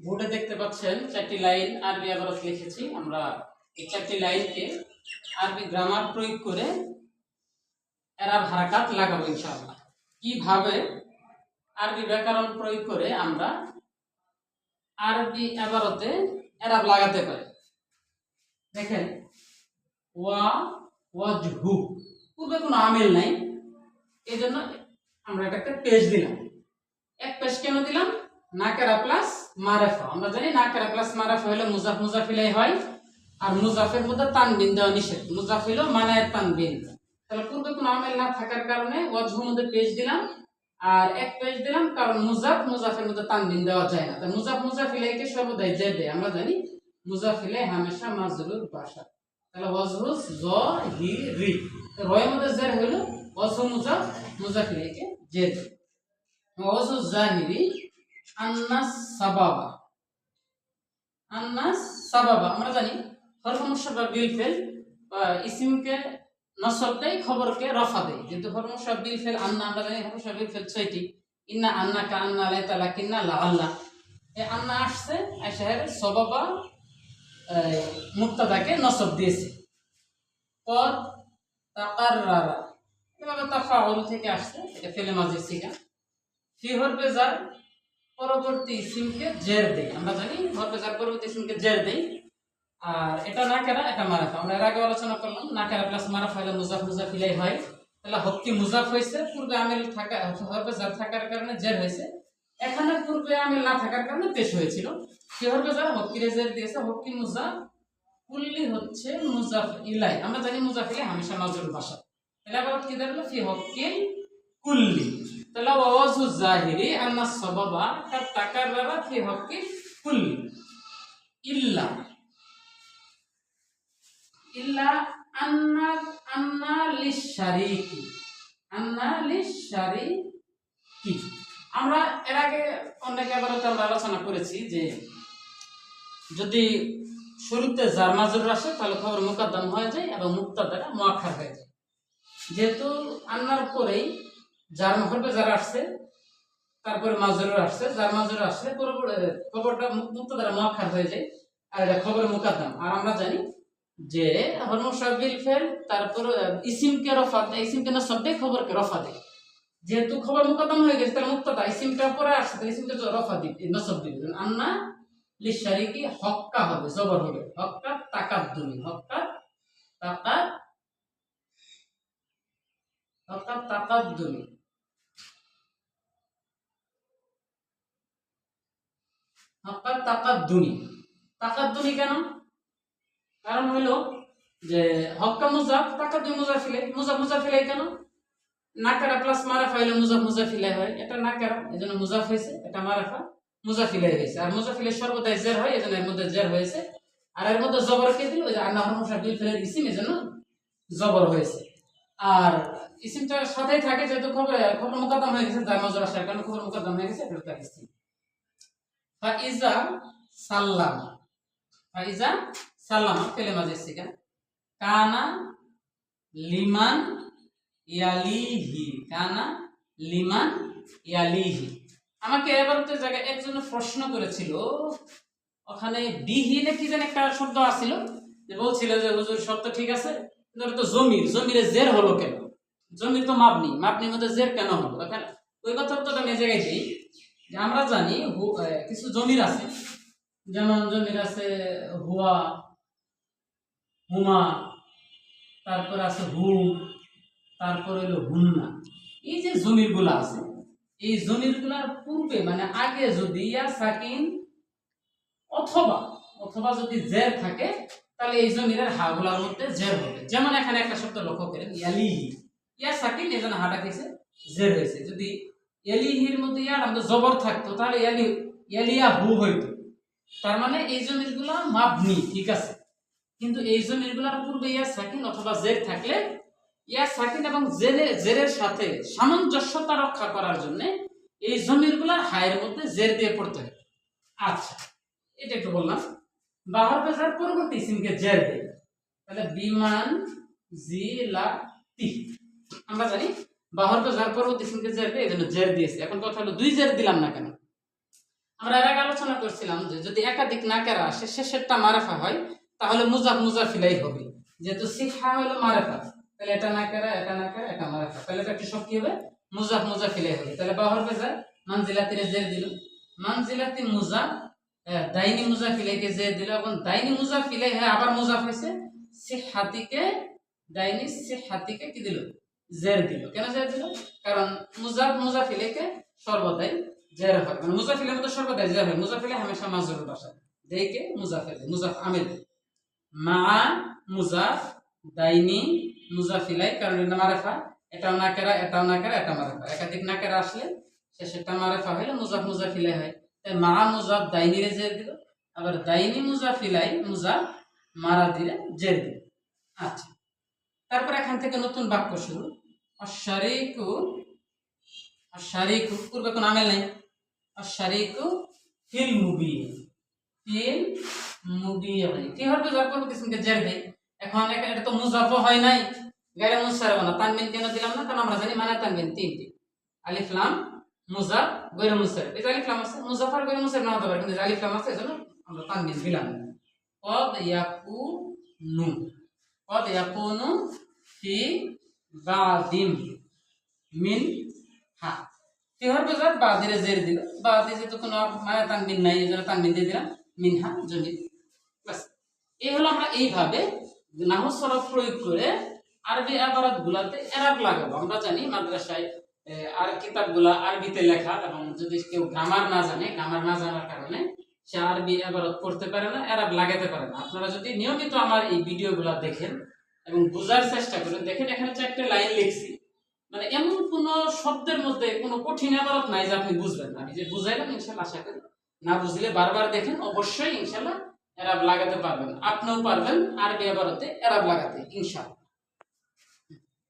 বোর্ডে দেখতে পাচ্ছেন চারটি লাইন আরবি আবারত লিখেছি। আমরা এই চারটি লাইনকে আরবি গ্রামার প্রয়োগ করে এরাব হারাকাত লাগাবো ইনশাআল্লাহ। কিভাবে আরবি ব্যাকরণ প্রয়োগ করে আমরা আরবি আবারতে এরাব লাগাতে পারি দেখেন। ওয়া ওয়াজহু পূর্বে কোনো আমিল নাই, এই জন্য আমরা এটাকে পেজ দিলাম। এক পেজ কেন দিলাম? নাকেরা প্লাস মারাফা। আমরা জানি নাকেরা প্লাস মারাফা হলে মুজাফ মুজাফিলাই হয়, আর মুজাফের মধ্যে তানবিন দেওয়া নিষেধ। মুজাফ হলো মানায়ের তানবিন। তাহলে পূর্বে কোনো আমিল না থাকার কারণে ওয়াজহুর মধ্যে পেজ দিলাম আর এক পেজ দিলাম, কারণ মুজাফ মুজাফের মধ্যে তানবিন দেওয়া যায় না। তাই মুজাফ মুজাফিলাইকে সর্বদাই জের দেয়। আমরা জানি মুজাফিলাই হামেশা মাজরুর বাসা। তাহলে ওয়াজহু জি রয়ের মধ্যে জের হলো ওয়াজহু মুজাফ মুজাফিলাইকে জের দেয়। ওয়াজহু জাহিরি আন্নাস সাবাবা। আন্নাস সাবাবা আমরা জানি হরফ মুশাব্বাহ বিল ফেল ইসমকে নসব দেয়, খবরকে রফা দেয়। কিন্তু হরফ মুশাব্বাহ বিল ফেল আন্না আমরা জানি হরফ মুশাব্বাহ বিল ফেল 6টি। ইন্না আন্নাকা আন্না লাইতা লাকিন্না লাআল্লা। এই আন্না আসছে আশহারে সাবাবা মুবতাদাকে নসব দিয়েছে। কদ তাকাররারা এভাবে তাফাউল থেকে আসছে, এটা ফেলে মাঝে সিগা। ফি হরফে জার পরবর্তী ইসমকে জের দেই। আমরা জানি হরফে জার পরবর্তী ইসমকে জের দেই। আর এটা নাকেরা, এটা মারাফা। আমরা এর আগে আলোচনা করলাম নাকেরা প্লাস মারাফা হলে মুজাফ মুজাফিলাই হয়। তাহলে হক্কি মুজাফ হয়েছে, পূর্বে আমিল থাকা হরফে জার থাকার কারণে জের হয়েছে। এখানে পূর্বে আমিল না থাকার কারণে পেশ হয়েছিল। কি হরফে জার হক্কিরে জের দিয়েছে। হক্কি মুজাফ কুল্লি হচ্ছে মুজাফ ইলাই। আমরা জানি মুজাফ ইলাই হামেশা মাজরুর বাসা। তাহলে আবার কি দাঁড়ালো? ফি হক্কিল কুল্লি। তাহলে ওয়াজহু জাহিরি আন্না সাবাবা কাদ তাকাররারা ফি হক্কিল কুল্লি ইল্লা ইল্লা আন্না আন্না লিশারিকি। আন্না লিশারিকি আমরা এর আগে অনেক আবারত আমরা আলোচনা করেছি যে যদি শুরুতে জার মাজরুর আসে তাহলে খবর মুকাদ্দাম হয়ে যায় এবং মুবতাদাটা মুআক্খার হয়ে যায়। যেহেতু আন্নার পরেই জার হরফে জার আসছে, তারপরে মাজরুর আসছে, জার মাজরুর আসছে, খবরটা মুবতাদাটা মুআক্খার হয়ে যায় আর এটা খবর মুকাদ্দাম। আর আমরা জানি যে হরফ মুশাব্বাহ বিল ফেল তারপর ইসমকে রফা দেয়, ইসমকে নসব দেয়, খবরকে রফা দেয়। যেহেতু খবর মুকাদ্দাম হয়ে গেছে তাহলে মুবতাদা ইসমটা পরে আসছে, তাহলে ইসমকে রফা দিবে, নসব দিবে। আন্না লিশারিকি হক্কা হবে, জবর হবে। হক্কা তাকাদ্দুমি। হক্কা তাকাদ্দুমি। হক্কা তাকাদ্দুমি। তাকাদ্দুমি কেন? কারণ হইল যে হক্কা মুজাফ, তাকাদ্দুমি মুজাফিলাই। মুজাফ মুজাফিলাই কেন? নাকারা প্লাস মারাফা হইলে মুজাফ মুজাফিলাই হয়। এটা নাকারা, এজন্য মুজাফ হয়েছে। এটা মারাফা, মুজাফিলাই হয়েছে। আর মুজাফিলাই সর্বদাই জের হয়, এজন্য এর মধ্যে জের হয়েছে। আর এর মধ্যে জবর কে দিল? ওই যে আন্না হরফ মুশাব্বাহ বিল ফেলের ইসিম, এজন্য জবর হয়েছে। আর ইসিমটা সাথেই থাকে, যেহেতু খবর মুকাদ্দাম হয়ে গেছে, জার মাজরুর আসার কারণে খবর মুকাদ্দাম হয়ে গেছে, এটা তার ইসিম। ফাইজা সাল্লামা। ফাইজা সাল্লামা ফেলে মাঝে সিগা। কানা লিমান ইয়ালিহি। কানা লিমান ইয়ালিহি। আমাকে এবার তো জায়গায় একজন প্রশ্ন করেছিল, ওখানে বিহি না কি যেন একটা শব্দ আসছিল, যে বলছিল যে হুজুর শব্দ ঠিক আছে কিন্তু তো জমির, জমিরে জের হলো কেন? জমির তো মাবনি, মাবনির মধ্যে জের কেন হলো? ওখানে ওই কথাটা আমি জায়গায় দিই যে আমরা জানি কিছু জমির আছে, যেমন জমির আছে হুয়া, হুমা, তারপর আছে হুম, তারপর হইলো হুন্না। এই যে জমির গুলা আছে, এই জমির গুলার পূর্বে মানে আগে যদি ইয়া সাকিন অথবা অথবা যদি জের থাকে তাহলে এই জমিরের হা গুলার মধ্যে জের হবে। যেমন এখানে একটা শব্দ লক্ষ্য করেন ইয়ালিহি, ইয়া সাকিন এজন্য হাটা খেয়েছে, জের হয়েছে। যদি ইয়ালিহির মধ্যে ইয়ার মধ্যে জবর থাকতো তাহলে ইয়ালিয়া হু হইতো। তার মানে এই জমির গুলা মাবনি, ঠিক আছে। কিন্তু এই জমির গুলার পূর্বে ইয়া সাকিন অথবা জের থাকলে ইয়া সাকিন এবং জেরের সাথে সামঞ্জস্যতা রক্ষা করার জন্য এই জমির গুলার হায়ের মধ্যে জের দিয়ে পড়তে হয়। আচ্ছা, এটা একটু বললাম। বাহর পেশার পরবর্তী ইসিমকে জের দেয়, তাহলে বিমান জিলাতি। আমরা জানি বাহর পেশার পরবর্তী ইসিমকে জের দেয়, এজন্য জের দিয়েছে। এখন কথা হলো দুই জের দিলাম না কেন? আমরা এর আগে আলোচনা করছিলাম যে যদি একাধিক নাকেরা আসে শেষেরটা মারেফা হয় তাহলে মুজাফ মুজাফিলাই হবে। যেহেতু সিহা হলো মারেফা, তাহলে এটা নাকেরা এটা নাকেরা এটা মারেফা, তাহলে এটা কি সব কি হবে? মুজাফ মুজাফিলাই হবে। তাহলে বা হরফে যায় মানজিলাতির জের দিল, মানজিলাতি মুজাফ দাইনি মুজাফিলাইকে জের দিল, এবং দাইনি মুজাফিলাই হ্যাঁ আবার মুজাফ হয়েছে সিহাতিকে, দাইনি সিহাতিকে কি দিল? জের দিল। কেন জের দিল? কারণ মুজাফ মুজাফিলাইকে সর্বদাই জের হয়, মানে মুজাফিলের মধ্যে সর্বদাই জের হয়। মুজাফিলে হামেশা মাজরুর ভাষা দেইকে মুজাফিল মুজাফ আমিল মা মুজাফ দাইনি মুজাফিলাই, কারণ এটা মারেফা, এটাও নাকেরা এটাও নাকেরা এটা মারেফা। একাধিক নাকেরা আসলে শেষেরটা মারেফা হলে মুজাফ মুজাফিলাই হয়। তাই মা মুজাফ দাইনি রে জের দিল, আবার দাইনি মুজাফিলাই মুজাফ মারা দিলে জের দিল। আচ্ছা, তারপর এখান থেকে নতুন বাক্য শুরু। অশারিকু, অশারিকু পূর্বে কোনো আমেল নাই। অশারিকু ফিল মুবিন, ফিল মুবিন কি হবে? যার পর কিসমকে জের দেই। এখন এটা তো মুজাফ হয় নাই, গায়রে মুনসারিফ না। তানবিন কেন দিলাম না? কারণ আমরা জানি মানে তানবিন তিনটি, আলিফ লাম মুজাফ গায়রে মুনসারিফ। এই আলিফ লাম আছে, মুজাফ আর গায়রে মুনসারিফ না হতে পারে, কিন্তু আলিফ লাম আছে এজন্য আমরা তানবিন দিলাম। কদ ইয়াকুনু, কদ ইয়াকুনু ফি বাদিম মিন হা, কি হবে? যার বাদিরে জের দিল, বাদি যেহেতু কোনো মানে তানবিন নাই এজন্য তানবিন দিয়ে দিলাম মিনহা জমি। বাস, এই হলো আমরা এইভাবে নাহু সরফ প্রয়োগ করে আরবি ইবারত গুলাতে এরাব লাগাবো। আমরা জানি মাদ্রাসায় আর কিতাবগুলা আরবিতে লেখা, এবং যদি কেউ গ্রামার না জানে, গ্রামার না জানার কারণে সে আরবি ইবারত পড়তে পারে না, এরাব লাগাতে পারে না। আপনারা যদি নিয়মিত আমার এই ভিডিওগুলো দেখেন এবং বোঝার চেষ্টা করেন, দেখেন এখানে 4টে লাইন লিখছি, মানে এমন কোন শব্দের মধ্যে কোনো কঠিন ইবারত নাই যে আপনি বুঝবেন না। আমি যে বুঝাইলাম ইনশাআল্লাহ আশা করি না বুঝলে বারবার দেখেন, অবশ্যই ইনশাআল্লাহ এরাব লাগাতে পারবেন। আপনিও পারবেন আরবি ইবারতে এরাব লাগাতে ইনশাআল্লাহ।